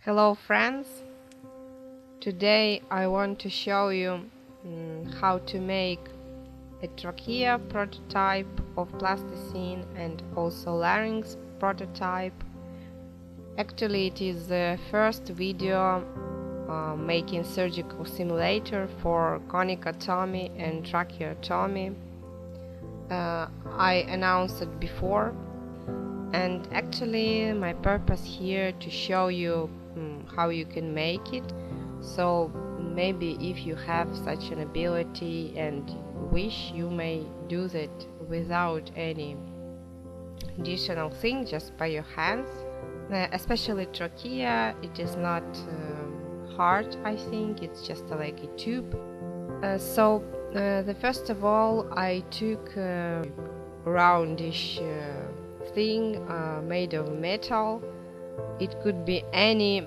Hello friends, today I want to show you how to make a trachea prototype of plasticine and also larynx prototype. Actually it is the first video making surgical simulator for conicotomy and tracheotomy. I announced it before, and actually my purpose here to show you how you can make it. So maybe if you have such an ability and wish, you may do that without any additional thing, just by your hands. Especially trachea, it is not hard, I think, it's just like a tube. The first of all I took a roundish thing made of metal. It could be any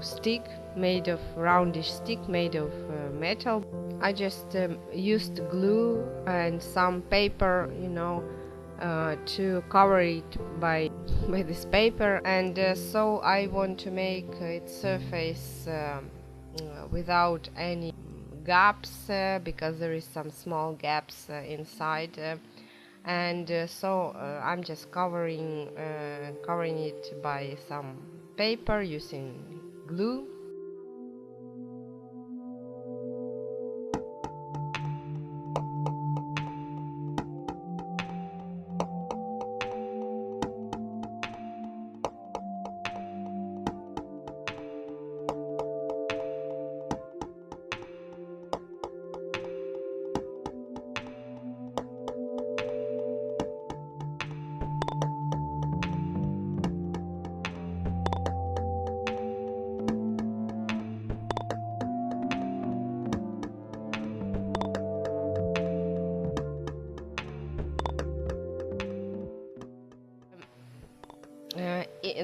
stick made of roundish stick made of metal. I just used glue and some paper, to cover it by this paper, and so I want to make its surface without any gaps, because there is some small gaps inside, and so I'm just covering it by some paper using glue.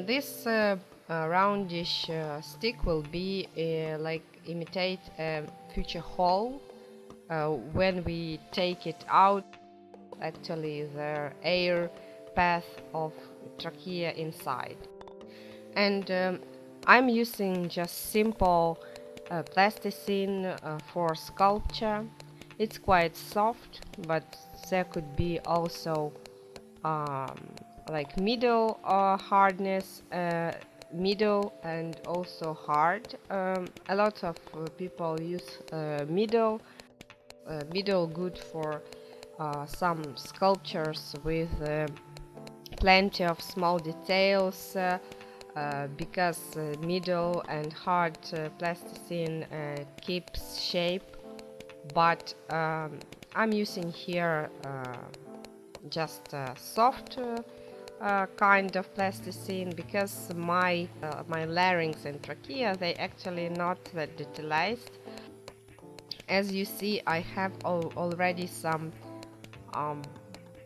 This roundish stick will be like imitate a future hole. When we take it out, actually the air path of trachea inside. And I'm using just simple plasticine for sculpture. It's quite soft, but there could be also like middle hardness, middle and also hard. A lot of people use middle good for some sculptures with plenty of small details, because middle and hard plasticine keeps shape, but I'm using here just soft kind of plasticine, because my larynx and trachea, they actually not that detailized. As you see, I have already some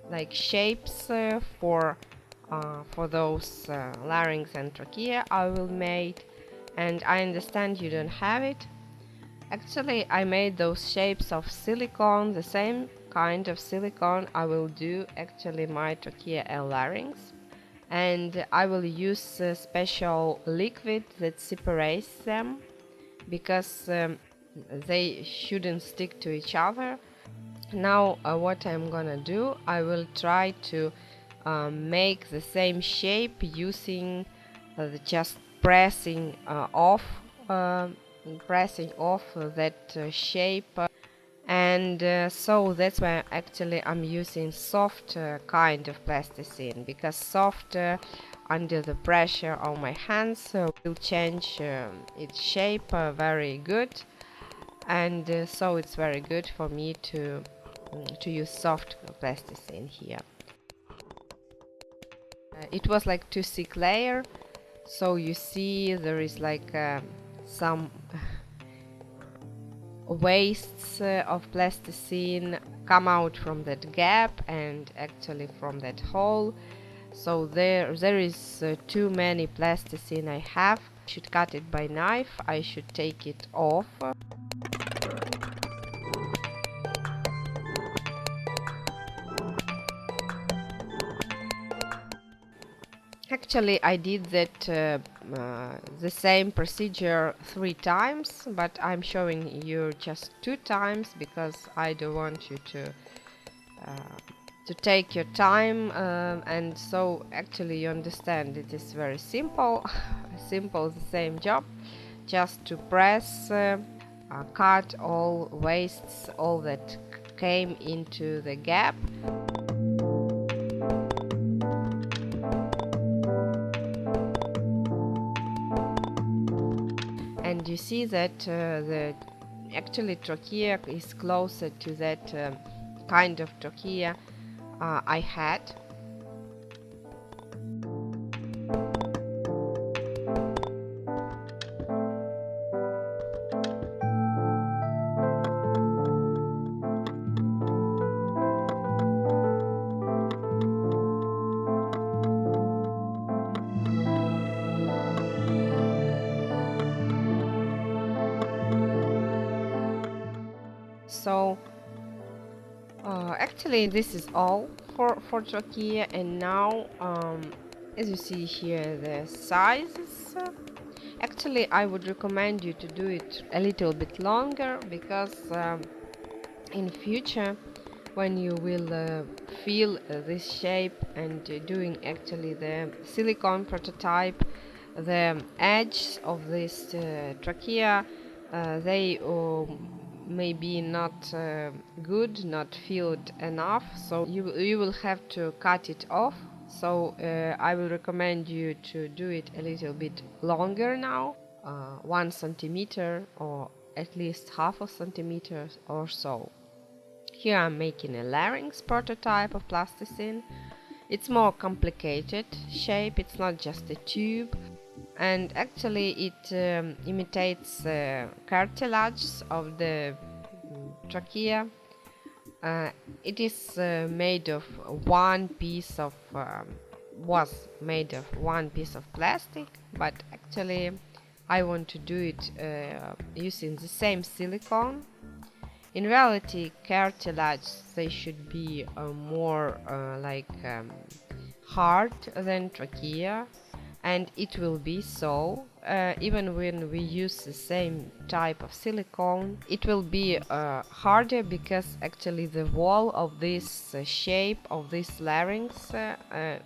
like shapes for those larynx and trachea I will make, and I understand you don't have it. Actually, I made those shapes of silicone, the same kind of silicone I will do actually my trachea and larynx, and I will use a special liquid that separates them, because they shouldn't stick to each other. Now what I'm gonna do, I will try to make the same shape using just pressing off that shape, and so that's why actually I'm using soft kind of plasticine, because soft under the pressure of my hands will change its shape very good, and so it's very good for me to use soft plasticine here. It was like too thick layer, so you see there is like some wastes of plasticine come out from that gap and actually from that hole. So there is too many plasticine I have. I should cut it by knife. I should take it off. Actually, I did that the same procedure 3 times, but I'm showing you just 2 times because I don't want you to take your time, and so actually you understand it is very simple. Simple, the same job, just to press, cut all wastes, all that came into the gap. And you see that the actually trachea is closer to that kind of trachea I had. So actually this is all for trachea, and now as you see here the sizes, actually I would recommend you to do it a little bit longer, because in future when you will feel this shape and doing actually the silicone prototype, the edges of this trachea, they may be not good, not filled enough, so you will have to cut it off. So I will recommend you to do it a little bit longer now, 1 centimeter or at least half a centimeter or so. Here I'm making a larynx prototype of plasticine. It's more complicated shape, it's not just a tube, and actually it imitates cartilage of the trachea. It is made of one piece of was made of one piece of plastic, but actually I want to do it using the same silicone. In reality, cartilage, they should be more hard than trachea, and it will be so. Even when we use the same type of silicone, it will be harder, because actually the wall of this shape of this larynx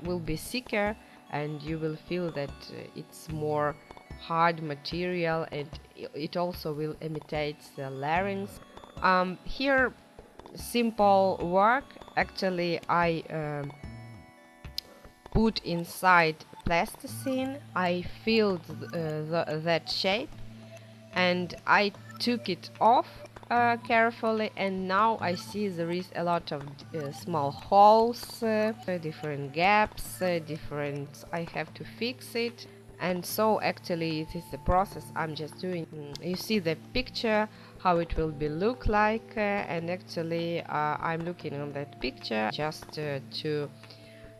will be thicker, and you will feel that it's more hard material, and it also will imitate the larynx. Here, simple work. Actually, I put inside plasticine, I filled that shape, and I took it off carefully, and now I see there is a lot of small holes, different gaps, I have to fix it. And so actually it is the process I'm just doing. You see the picture, how it will be look like, and actually I'm looking on that picture just to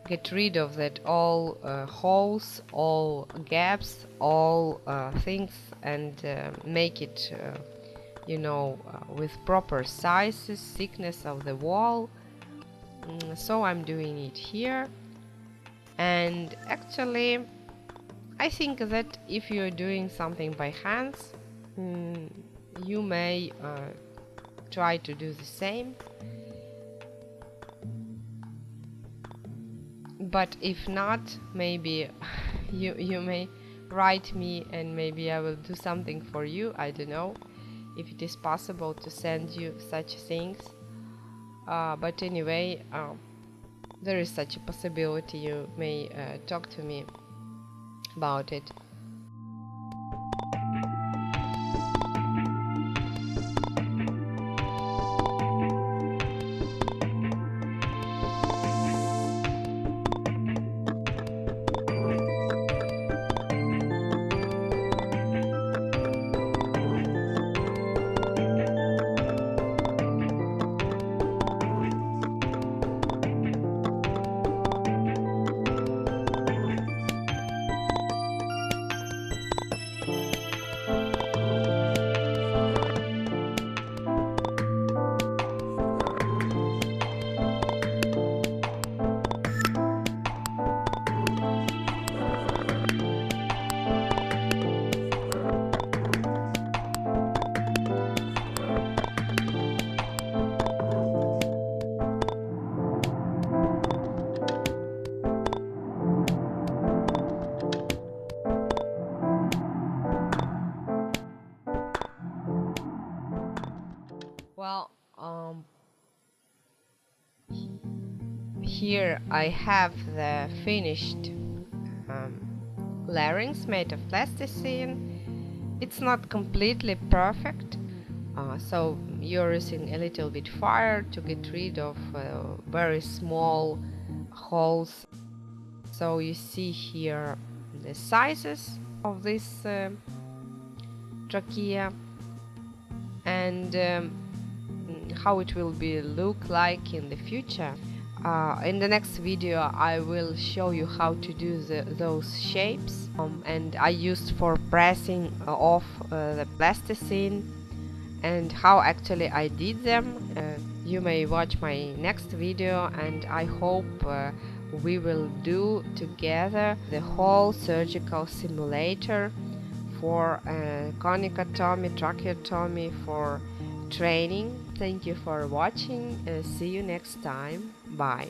get rid of that all holes, all gaps, all things, and make it with proper sizes, thickness of the wall. So I'm doing it here, and actually I think that if you're doing something by hands, you may try to do the same. But if not, maybe you may write me, and maybe I will do something for you. I don't know if it is possible to send you such things. But anyway, there is such a possibility. You may talk to me about it. here I have the finished larynx made of plasticine. It's not completely perfect, so you're using a little bit fire to get rid of very small holes. So you see here the sizes of this trachea and how it will be look like in the future. In the next video I will show you how to do those shapes, and I used for pressing off the plasticine, and how actually I did them. You may watch my next video, and I hope we will do together the whole surgical simulator for conicotomy, tracheotomy, for training. Thank you for watching. See you next time. Bye.